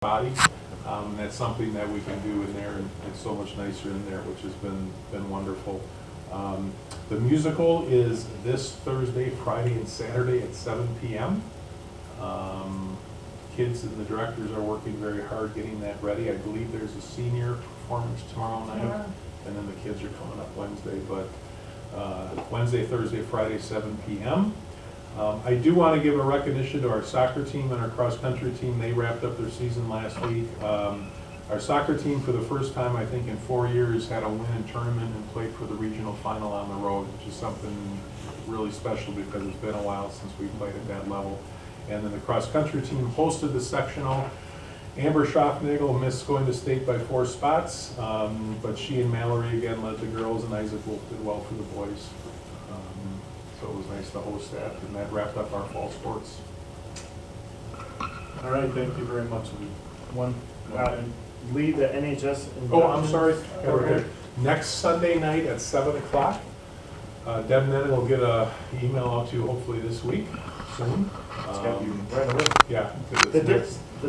body. That's something that we can do in there, and it's so much nicer in there, which has been wonderful. The musical is this Thursday, Friday, and Saturday at 7 p.m. Kids and the directors are working very hard getting that ready. I believe there's a senior performance tomorrow night, and then the kids are coming up Wednesday. But Wednesday, Thursday, Friday, 7 p.m. I do want to give a recognition to our soccer team and our cross-country team. They wrapped up their season last week. Our soccer team, for the first time, I think, in 4 years, had a win in tournament and played for the regional final on the road, which is something really special because it's been a while since we played at that level. And then the cross-country team hosted the sectional. Amber Schaffnagel missed going to state by 4 spots, but she and Mallory again led the girls, and Isaac Wolf did well for the boys. So it was nice to host that, and that wrapped up our fall sports. All right, thank you very much. Lead the NHS. Oh, I'm sorry. Next Sunday night at 7 o'clock. Deb Nennan will get an email out to you hopefully this week, soon. It's got to be right away. Yeah. The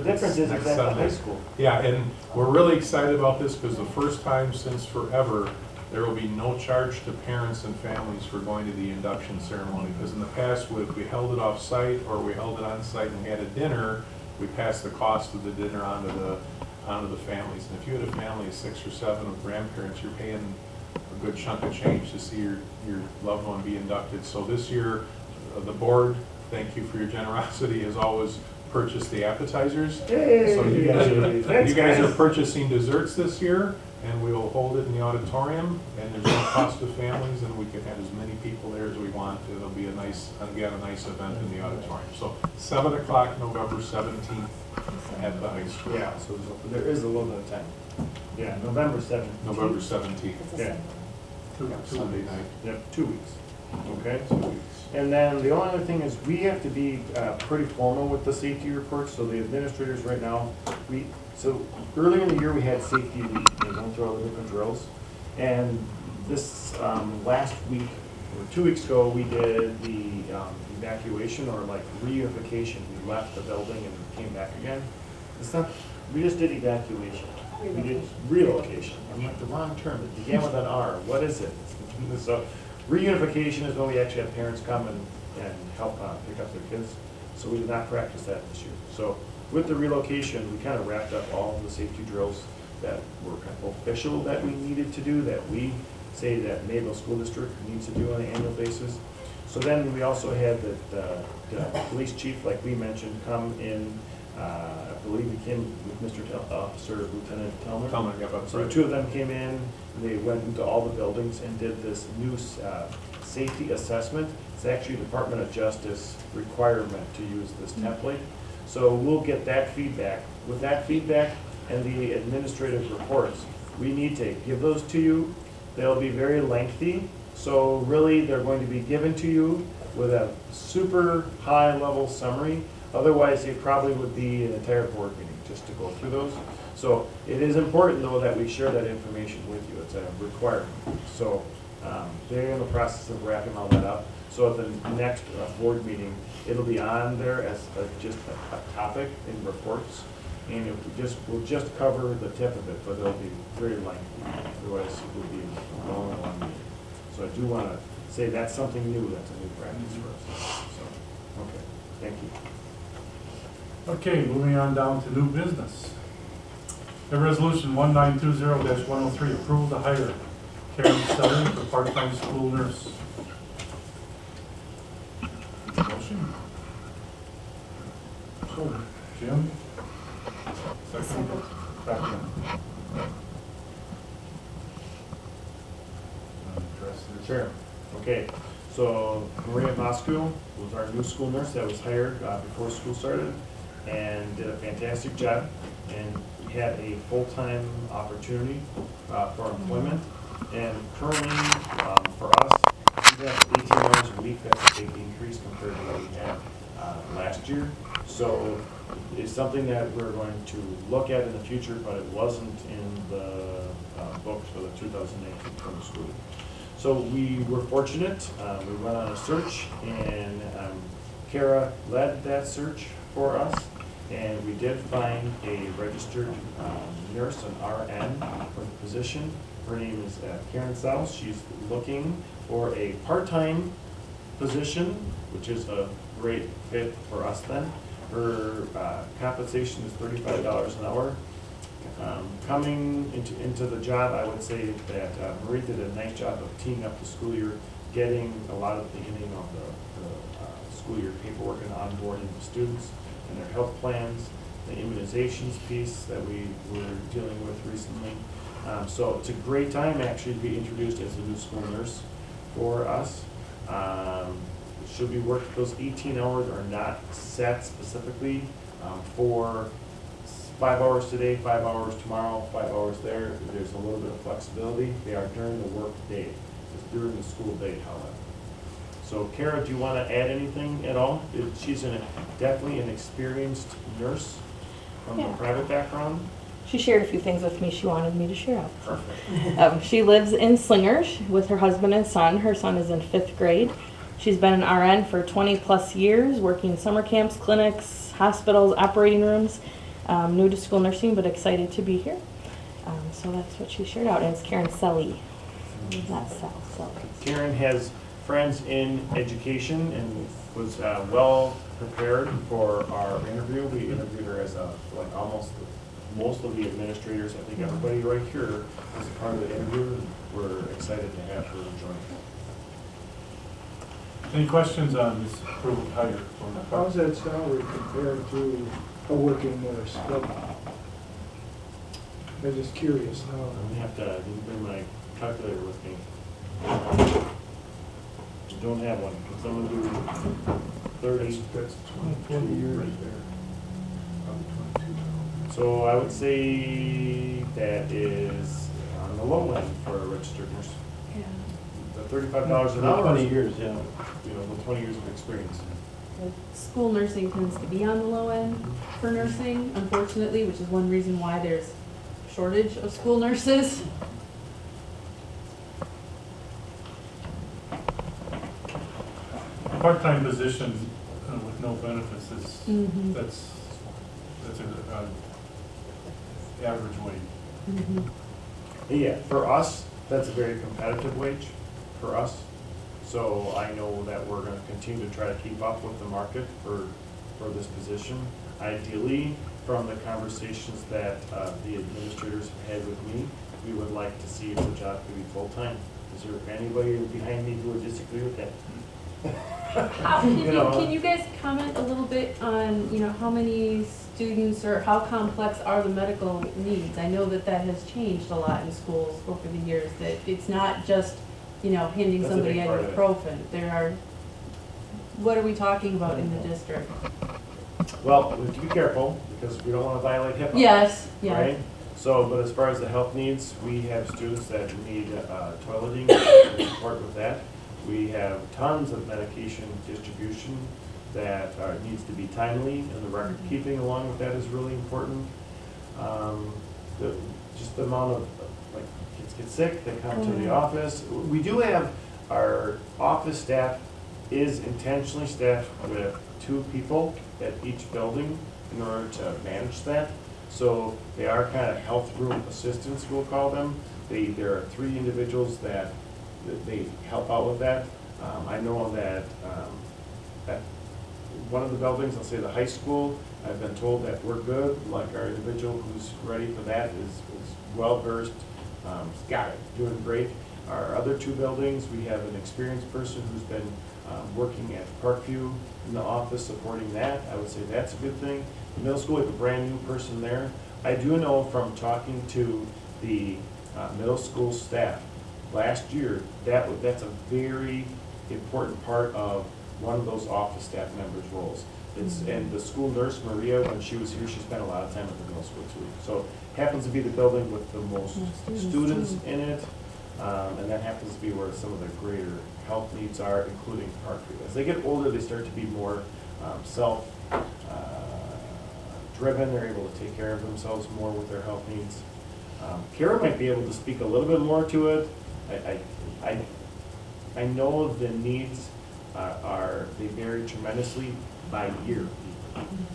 difference is it's at the high school. Yeah, and we're really excited about this because the first time since forever, there will be no charge to parents and families for going to the induction ceremony. Because in the past, if we held it off-site or we held it on-site and had a dinner, we passed the cost of the dinner onto the families. And if you had a family of 6 or 7 with grandparents, you're paying a good chunk of change to see your loved one be inducted. So this year, the board, thank you for your generosity, has always purchased the appetizers. Hey, So you guys are purchasing desserts this year, and we will hold it in the auditorium, and there's no cost to families, and we can have as many people there as we want. It'll be a nice event in the auditorium. So 7 o'clock, November 17th at the high school. Yeah, so there is a little bit of time. Yeah, November 7th. November 17th. Yeah. Sunday night. Yep, 2 weeks. Okay. 2 weeks. And then the only other thing is we have to be pretty formal with the safety reports. So the administrators right now, so earlier in the year we had safety week, they went through all the different drills. And this last week, or 2 weeks ago, we did the evacuation or like reunification. We left the building and came back again. It's not, we just did evacuation. We did relocation. I'm like, the wrong term. It began with an R. What is it? So reunification is when we actually have parents come and help pick up their kids. So we did not practice that this year. So with the relocation, we kind of wrapped up all of the safety drills that were kind of official that we needed to do, that we say that Mayville School District needs to do on an annual basis. So then we also had the police chief, like we mentioned, come in. I believe he came with Mr. Officer Lieutenant Tellner. So the 2 of them came in. They went into all the buildings and did this new safety assessment. It's actually Department of Justice requirement to use this template. So we'll get that feedback. With that feedback and the administrative reports, we need to give those to you. They'll be very lengthy. So really, they're going to be given to you with a super high level summary. Otherwise, it probably would be an entire board meeting just to go through those. So it is important, though, that we share that information with you. It's a requirement. So they're in the process of wrapping all that up. So at the next board meeting, it'll be on there as just a topic in reports. And we'll just cover the tip of it, but it'll be very lengthy. Otherwise, it will be a long meeting. So I do want to say that's something new. That's a new practice for us. So, okay. Thank you. Okay, moving on down to new business. The resolution 1920-103, approval to hire Karen Stelling for part-time school nurse. Motion. So, Jim? Second. Sure. Okay. So Maria Moscow was our new school nurse that was hired before school started, and did a fantastic job, and we had a full-time opportunity for employment. And currently, for us, we have 18 hours a week. That's a big increase compared to what we had last year. So it's something that we're going to look at in the future, but it wasn't in the books for the 2019 school year. So we were fortunate. We went on a search, and Kara led that search for us. And we did find a registered nurse, an RN, for the position. Her name is Karen South. She's looking for a part-time position, which is a great fit for us then. Her compensation is $35 an hour. Coming into the job, I would say that Marie did a nice job of teeing up the school year, getting a lot of the beginning of the school year paperwork and onboarding the students and their health plans, the immunizations piece that we were dealing with recently. So it's a great time actually to be introduced as a new school nurse for us. Should be worked, those 18 hours are not set specifically for 5 hours today, 5 hours tomorrow, 5 hours there. There's a little bit of flexibility. They are during the work day. It's during the school day, however. So Kara, do you want to add anything at all? She's definitely an experienced nurse from a private background. She shared a few things with me she wanted me to share. Perfect. She lives in Slinger with her husband and son. Her son is in 5th grade. She's been an RN for 20 plus years, working summer camps, clinics, hospitals, operating rooms. New to school nursing, but excited to be here. So that's what she shared out. And it's Karen Selly. Not Sell, Selly. Karen has friends in education and was well prepared for our interview. We interviewed her as most of the administrators. I think everybody right here is a part of the interview. We're excited to have her join. Any questions on this approved hire? How's that salary compared to a working nurse? I'm just curious how. I have to bring my calculator with me. Don't have one. Can someone do 30? That's 20 years right there. Probably 22. So I would say that is on the low end for a registered nurse. Yeah. The $35 an hour. 20 years, yeah. You know, with 20 years of experience. School nursing tends to be on the low end for nursing, unfortunately, which is one reason why there's a shortage of school nurses. Part-time position with no benefits is, Mhm. that's an average wage. Mhm. Yeah, for us, that's a very competitive wage for us. So I know that we're gonna continue to try to keep up with the market for this position. Ideally, from the conversations that the administrators have had with me, we would like to see if the job could be full-time. Is there anybody behind me who would disagree with that? Can you guys comment a little bit on, how many students or how complex are the medical needs? I know that has changed a lot in schools over the years, that it's not just, handing That's a somebody big part of it. ibuprofen. What are we talking about in the district? Well, we have to be careful because we don't wanna violate HIPAA. Yes, Right? yes. So, but as far as the health needs, we have students that need toileting, and support with that. We have tons of medication distribution that needs to be timely, and the record keeping along with that is really important. Just the amount of, like, kids get sick, they come to the office. We do have, our office staff is intentionally staffed with 2 people at each building in order to manage that. So they are kind of health room assistants, we'll call them. There are 3 individuals that they help out with that. I know that at one of the buildings, I'll say the high school, I've been told that we're good, like our individual who's ready for that is well-versed, got it, doing great. Our other 2 buildings, we have an experienced person who's been working at Parkview in the office supporting that. I would say that's a good thing. The middle school, we have a brand new person there. I do know from talking to the middle school staff last year, that's a very important part of one of those office staff members' roles. And the school nurse, Maria, when she was here, she spent a lot of time at the middle school too. So happens to be the building with the most students in it, and that happens to be where some of the greater health needs are, including Parkview. As they get older, they start to be more self-driven. They're able to take care of themselves more with their health needs. Kara might be able to speak a little bit more to it. I know the needs they vary tremendously by year.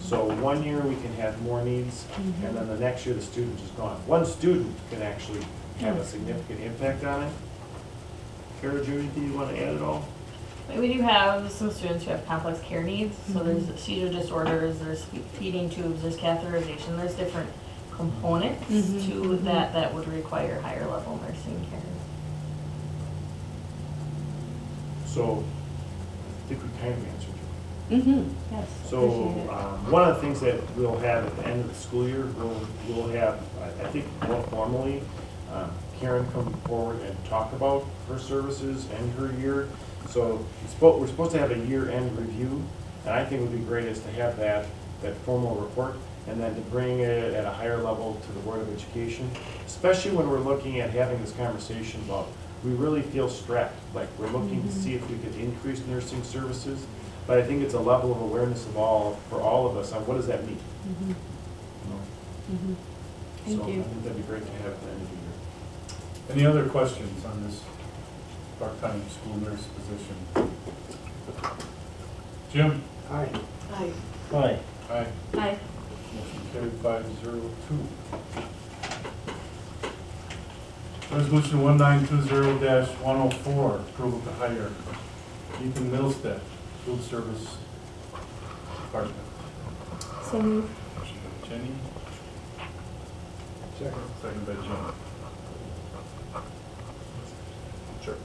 So 1 year we can have more needs, and then the next year the student is gone. One student can actually have a significant impact on it. Kara, do you want to add at all? We do have some students who have complex care needs, so there's seizure disorders, there's feeding tubes, there's catheterization, there's different components to that would require higher level nursing care. So I think we kind of answered you. Yes. So, appreciate it. one of the things that we'll have at the end of the school year, we'll have, I think more formally, Karen come forward and talk about her services and her year. So, we're supposed to have a year-end review, and I think it would be great is to have that formal report, and then to bring it at a higher level to the Board of Education, especially when we're looking at having this conversation about, we really feel strapped, like we're looking to see if we could increase nursing services. But I think it's a level of awareness for all of us on what does that mean. You know? Thank So you. I think that'd be great to have at the end of the year. Any other questions on this part-time school nurse position? Jim? Aye. Aye. Aye. Hi. Motion carried 502. Resolution 1920-104, approval to hire Ethan Middlestead, food service department. So moved. Motion by Jenny, Second. second by Jim. Sure.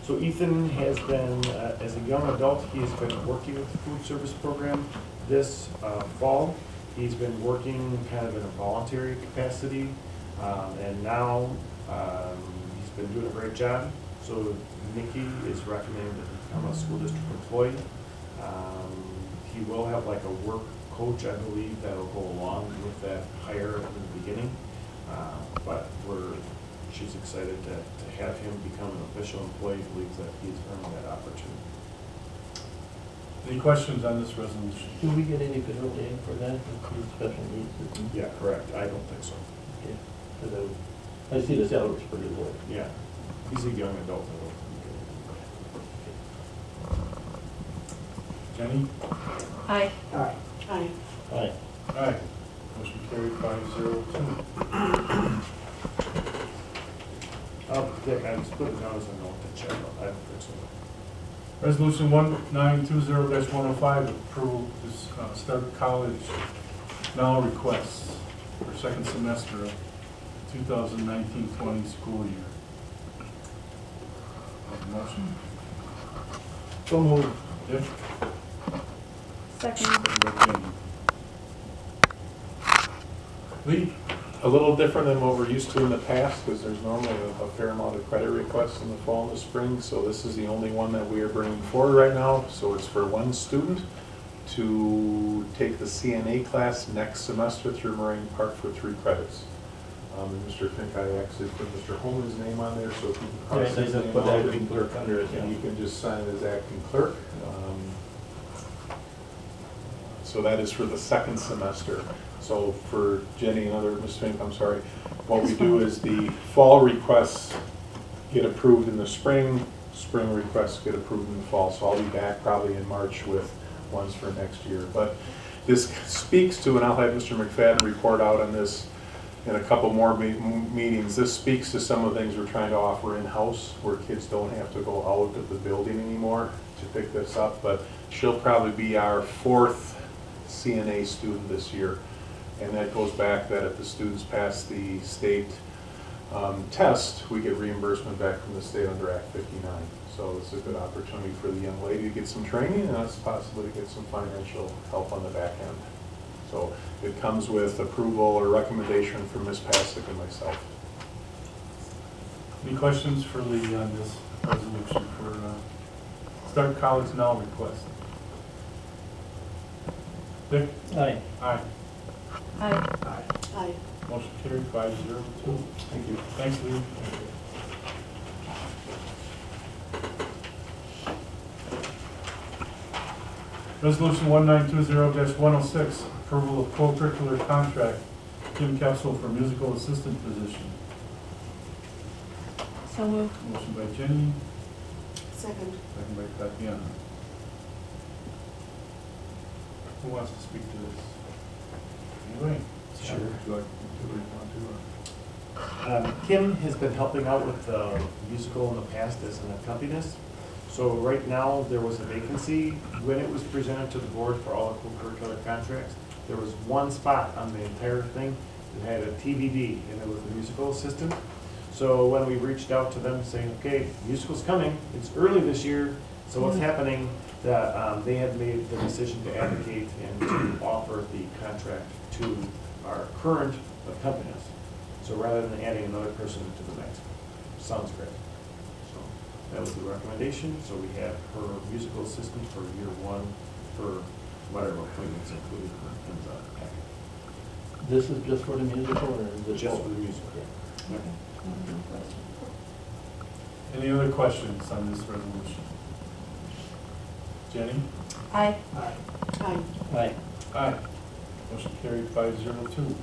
So Ethan has been, as a young adult, he's been working with the food service program this fall. He's been working kind of in a voluntary capacity, and now he's been doing a great job. So Nikki is recommending that he become a school district employee. He will have like a work coach, I believe, that'll go along with that hire in the beginning. But she's excited to have him become an official employee, believes that he's earned that opportunity. Any questions on this resolution? Do we get any federal aid for that, for special needs? Yeah, correct. I don't think so. Okay. 'Cause I see the salary's pretty low. Yeah, he's a young adult. Jenny? Hi. Aye. Aye. Aye. Aye. Motion carried 502. Dick, I was putting down as a note to check. I don't think so. Resolution 1920-105, approval to start college now requests for second semester of 2019-20 school year. Have a motion? So moved. Dick? Second. Second by Jenny. Lee? A little different than what we're used to in the past, because there's normally a fair amount of credit requests in the fall and the spring, so this is the only one that we are bringing forward right now. So it's for one student to take the CNA class next semester through Moraine Park for 3 credits. And Mr. Fink, I actually put Mr. Holman's name on there, so if you can cross Yes, I his just name put out, acting clerk under it, yeah. and you can just sign as acting clerk. So that is for the second semester. So for Jenny and other, Ms. Fink, I'm sorry, what we do is the fall requests get approved in the spring, spring requests get approved in the fall. So I'll be back probably in March with ones for next year. But this speaks to, and I'll have Mr. McFadden report out on this in a couple more meetings. This speaks to some of the things we're trying to offer in-house, where kids don't have to go out of the building anymore to pick this up. But she'll probably be our 4th CNA student this year. And that goes back that if the students pass the state test, we get reimbursement back from the state under Act 59. So it's a good opportunity for the young lady to get some training and us possibly to get some financial help on the back end. So it comes with approval or recommendation from Ms. Pasick and myself. Any questions for Lee on this resolution for start college now request? Dick? Aye. Aye. Hi. Aye. Aye. Motion carried 502. Thank you. Thanks, Lee. Resolution 1920-106, approval of co-curricular contract, Kim Capsule for musical assistant position. So moved. Motion by Jenny, Second. second by Tatiana. Who wants to speak to this? Anyway? Sure. Would you like to do it, want to, or? Kim has been helping out with the musical in the past as an accompanist. So right now, there was a vacancy. When it was presented to the board for all the co-curricular contracts, there was one spot on the entire thing that had a TBD, and it was a musical assistant. So when we reached out to them saying, okay, musical's coming, it's early this year, so what's happening, that they had made the decision to advocate and to offer the contract to our current accompanist. So rather than adding another person into the mix. Sounds great. So that was the recommendation. So we have her musical assistant for year one for whatever appointments included in the packet. This is just for the musical, or is it? Just for the musical. Any other questions on this resolution? Jenny? Aye. Aye. Aye. Motion carried 502.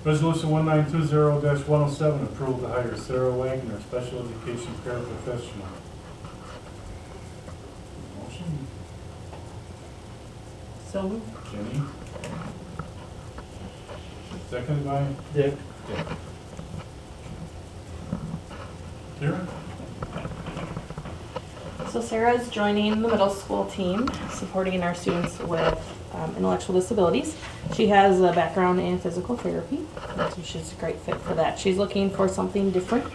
Resolution 1920-107, approval to hire Sarah Wagner, special education paraprofessional. Motion, So moved. Jenny. Seconded by Dick? Dick. Kira? So Sarah's joining the middle school team, supporting our students with intellectual disabilities. She has a background in physical therapy, so she's a great fit for that. She's looking for something different.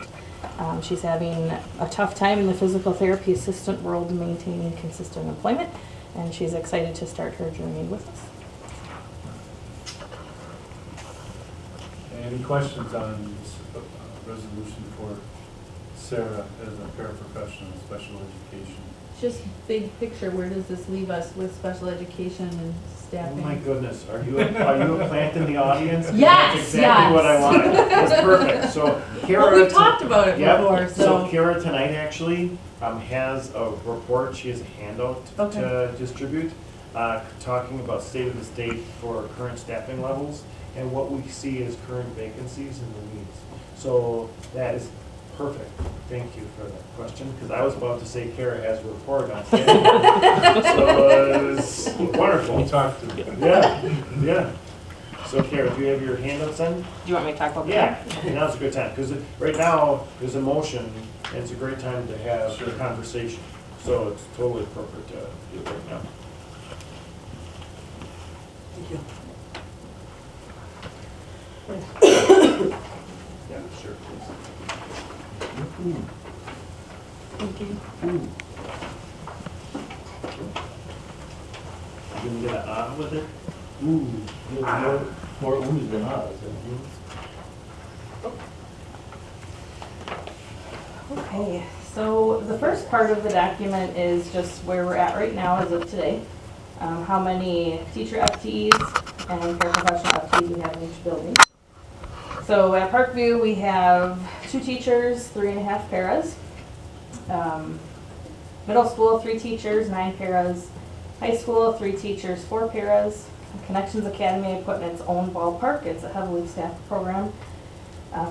She's having a tough time in the physical therapy assistant world maintaining consistent employment, and she's excited to start her journey with us. Any questions on this resolution for Sarah as a paraprofessional in special education? Just big picture, where does this leave us with special education and Oh staffing? my goodness, are you a plant in the audience? Yes, That's exactly what I yes. wanted. That's perfect. So Kara. Well, we've talked about it Yep. before, So so. Kara tonight actually has a report, she has a handout Okay. to distribute, talking about state of the state for current staffing levels and what we see as current vacancies and the needs. So that is perfect. Thank you for that question, because I was about to say Kara has a report on staffing. So it's wonderful. We talked to her. Yeah. So Kara, do you have your handout then? Do you want me to talk about Yeah, now's a good time, because right now, there's a motion, and it's a great time to have Sure. the conversation. So it's totally appropriate to do it right now. Yeah, sure, please. Thank you. You gonna get an with it? Ooh, there's more oohs than ahs. Okay, so the first part of the document is just where we're at right now as of today. How many teacher FTEs and paraprofessional FTEs we have in each building. So at Parkview, we have 2 teachers, 3.5 paras. Middle school, 3 teachers, 9 paras. High school, 3 teachers, 4 paras. Connections Academy put in its own ballpark. It's a heavily staffed program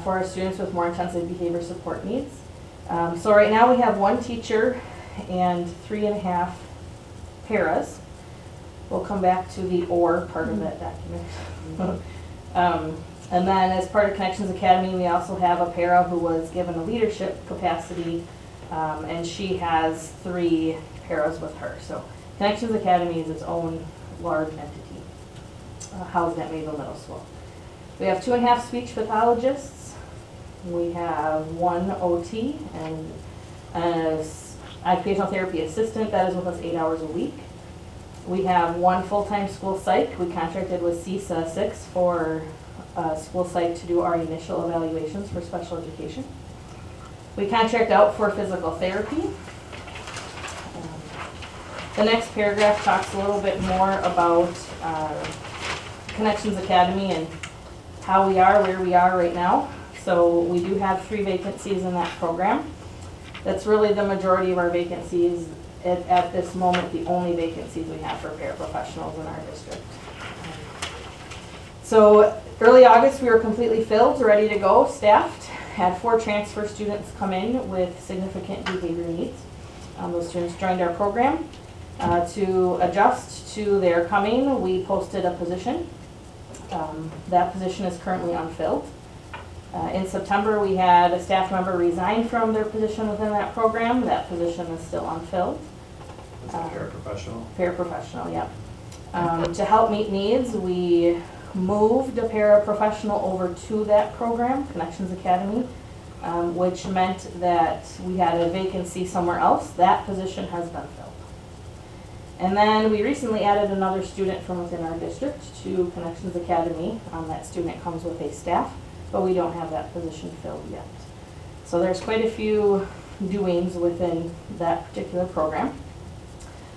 for our students with more intensive behavior support needs. So right now we have 1 teacher and 3.5 paras. We'll come back to the or part of that document. And then as part of Connections Academy, we also have a para who was given a leadership capacity, and she has 3 paras with her. So Connections Academy is its own large entity, housed at Mayville Middle School. We have 2.5 speech pathologists. We have 1 OT and an occupational therapy assistant that is with us 8 hours a week. We have 1 full-time school psych. We contracted with CISA 6 for school psych to do our initial evaluations for special education. We contract out for physical therapy. The next paragraph talks a little bit more about Connections Academy and how we are, where we are right now. So we do have 3 vacancies in that program. That's really the majority of our vacancies. At this moment, the only vacancies we have for paraprofessionals in our district. So early August, we were completely filled, ready to go, staffed. had 4 transfer students come in with significant behavior needs. Those students joined our program. To adjust to their coming, we posted a position. That position is currently unfilled. In September, we had a staff member resign from their position within that program. That position is still unfilled. It's a paraprofessional. Paraprofessional, yep. To help meet needs, we moved a paraprofessional over to that program, Connections Academy, which meant that we had a vacancy somewhere else. That position has been filled. And then we recently added another student from within our district to Connections Academy. That student comes with a staff, but we don't have that position filled yet. So there's quite a few doings within that particular program.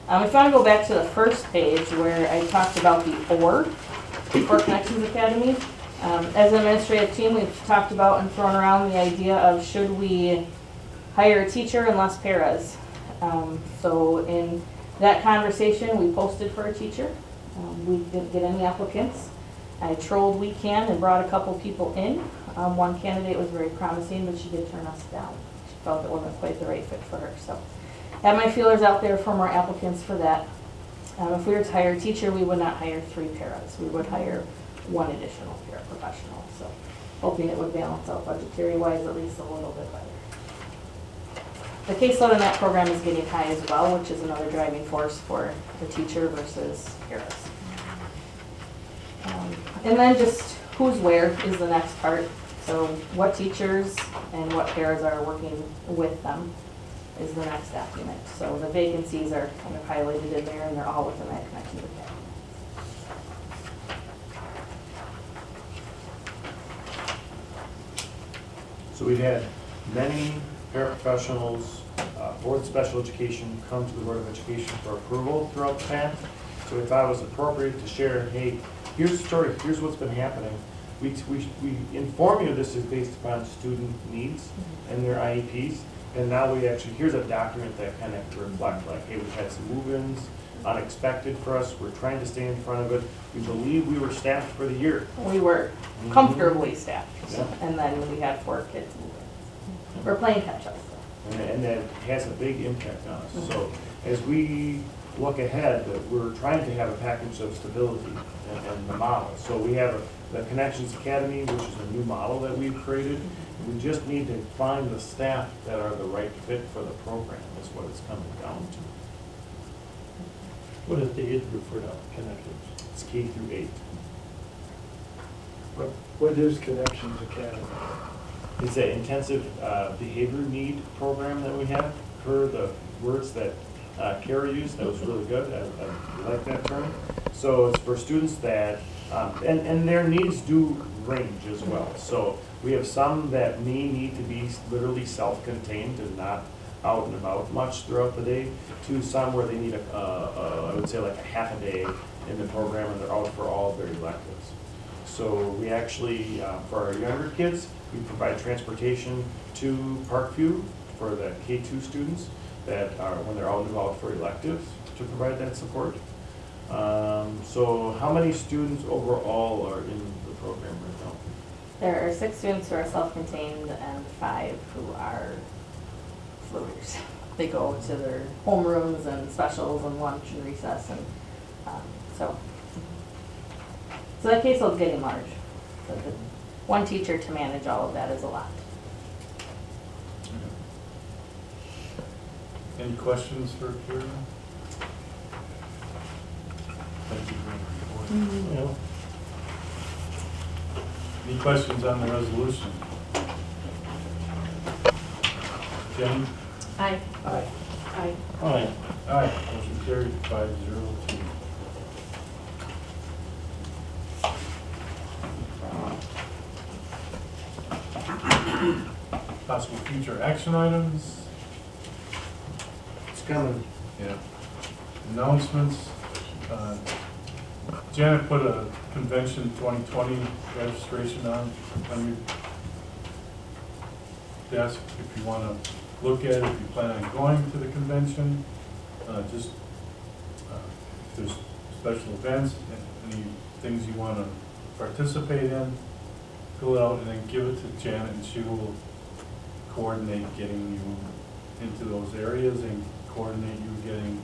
If you want to go back to the first page where I talked about the org for Connections Academy, as an administrative team, we've talked about and thrown around the idea of should we hire a teacher and less paras. So in that conversation, we posted for a teacher. We didn't get any applicants. I trolled weekend and brought a couple people in. One candidate was very promising, but she did turn us down. She felt it wasn't quite the right fit for her. So have my feelers out there for more applicants for that. If we were to hire a teacher, we would not hire 3 paras. We would hire 1 additional paraprofessional. So hoping it would balance out budgetary-wise at least a little bit better. The caseload in that program is getting high as well, which is another driving force for the teacher versus paras. And then just who's where is the next part. So what teachers and what paras are working with them is the next document. So the vacancies are kind of highlighted in there, and they're all within that Connections Academy. So we've had many paraprofessionals, Board of Special Education come to the Board of Education for approval throughout the path. So we thought it was appropriate to share, hey, here's the story, here's what's been happening. We inform you this is based upon student needs and their IEPs. And now we actually, here's a document that kind of reflects like, hey, we've had some move-ins, unexpected for us. We're trying to stay in front of it. We believe we were staffed for the year. We were comfortably staffed, Yeah. and then we had 4 kids move in. We're playing catch-up. And that has a big impact on us. So as we look ahead, we're trying to have a package of stability and the model. So we have the Connections Academy, which is a new model that we've created. We just need to find the staff that are the right fit for the program, is what it's coming down to. What is the age group for the Connections? It's K through 8. What is Connections Academy? It's an intensive behavior need program that we have. Per the words that Kara used, that was really good. I like that term. So it's for students that, and their needs do range as well. So we have some that may need to be literally self-contained and not out and about much throughout the day, to some where they need I would say like a half a day in the program and they're out for all their electives. So we actually, for our younger kids, we provide transportation to Parkview for the K2 students that are, when they're out and about for electives, to provide that support. So how many students overall are in the program right now? There are 6 students who are self-contained and 5 who are floaters. They go to their homerooms and specials and lunch and recess, and so that caseload's getting large. So the 1 teacher to manage all of that is a lot. Any questions for Kira? Thank you for your report. Yeah. Any questions on the resolution? Jenny? Aye. Aye. Aye. Aye. Aye. Motion carried 5-0. Possible future action items? It's coming. Yeah. Announcements. Janet put a convention 2020 registration on your desk if you want to look at it, if you plan on going to the convention. Just if there's special events, any things you want to participate in, fill it out and then give it to Janet, and she will coordinate getting you into those areas and coordinate you getting